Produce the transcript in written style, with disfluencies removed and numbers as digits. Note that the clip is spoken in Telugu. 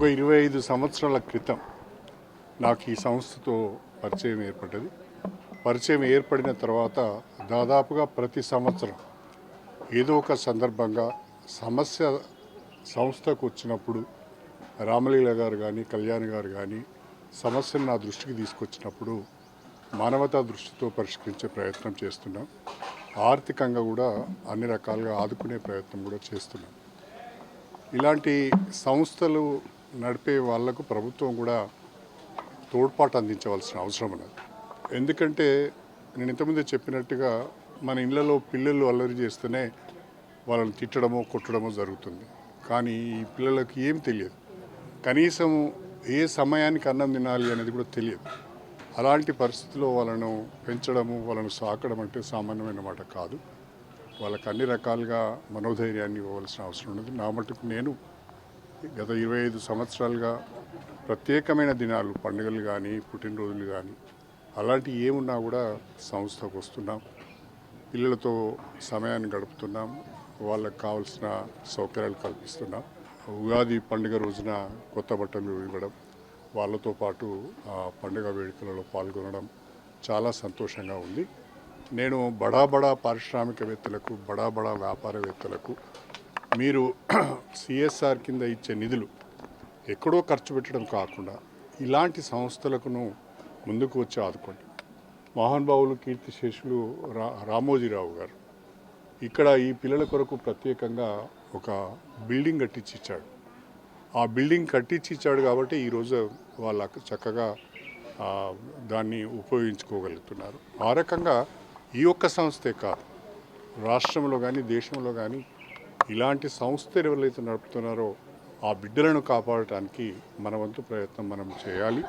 ఒక 25 సంవత్సరాల క్రితం నాకు ఈ సంస్థతో పరిచయం ఏర్పడ్డది. పరిచయం ఏర్పడిన తర్వాత దాదాపుగా ప్రతి సంవత్సరం ఏదో ఒక సందర్భంగా సమస్య సంస్థకు వచ్చినప్పుడు రామలీల గారు కానీ కళ్యాణ్ గారు కానీ సమస్యను నా దృష్టికి తీసుకొచ్చినప్పుడు మానవతా దృష్టితో పరిష్కరించే ప్రయత్నం చేస్తున్నాం. ఆర్థికంగా కూడా అన్ని రకాలుగా ఆదుకునే ప్రయత్నం కూడా చేస్తున్నాం. ఇలాంటి సంస్థలు నడిపే వాళ్లకు ప్రభుత్వం కూడా తోడ్పాటు అందించవలసిన అవసరం ఉన్నది. ఎందుకంటే నేను ఇంతకుముందే చెప్పినట్టుగా మన ఇళ్లలో పిల్లలు అల్లరి చేస్తేనే వాళ్ళని తిట్టడమో కొట్టడమో జరుగుతుంది. కానీ ఈ పిల్లలకి ఏం తెలియదు, కనీసం ఏ సమయానికి అన్నం తినాలి అనేది కూడా తెలియదు. అలాంటి పరిస్థితుల్లో వాళ్ళను పెంచడము, వాళ్ళను సాకడం అంటే సామాన్యమైన మాట కాదు. వాళ్ళకి అన్ని రకాలుగా మనోధైర్యాన్ని ఇవ్వవలసిన అవసరం ఉన్నది. నా మటుకు నేను గత 25 సంవత్సరాలుగా ప్రత్యేకమైన దినాలు, పండుగలు కానీ పుట్టినరోజులు కానీ అలాంటివి ఏమున్నా కూడా సంస్థకు వస్తున్నాం. పిల్లలతో సమయాన్ని గడుపుతున్నాం, వాళ్ళకి కావాల్సిన సౌకర్యాలు కల్పిస్తున్నాం. ఉగాది పండుగ రోజున కొత్త బట్టలు ఇవ్వడం, వాళ్ళతో పాటు పండుగ వేడుకలలో పాల్గొనడం చాలా సంతోషంగా ఉంది. నేను బడా పారిశ్రామికవేత్తలకు, బడా వ్యాపారవేత్తలకు మీరు సిఎస్ఆర్ కింద ఇచ్చే నిధులు ఎక్కడో ఖర్చు పెట్టడం కాకుండా ఇలాంటి సంస్థలకును ముందుకు వచ్చి ఆదుకోండి. మహానుభావులు కీర్తిశేషులు రామోజీరావు గారు ఇక్కడ ఈ పిల్లల కొరకు ప్రత్యేకంగా ఒక బిల్డింగ్ కట్టించి ఇచ్చాడు. ఆ బిల్డింగ్ కట్టించి ఇచ్చాడు కాబట్టి ఈరోజు వాళ్ళు చక్కగా దాన్ని ఉపయోగించుకోగలుగుతున్నారు. ఆ రకంగా ఈ ఒక్క సంస్థే కాదు, రాష్ట్రంలో కానీ దేశంలో కానీ ఇలాంటి సంస్థలు ఎవరైతే నడుపుతున్నారో ఆ బిడ్డలను కాపాడటానికి మన వంతు ప్రయత్నం మనం చేయాలి.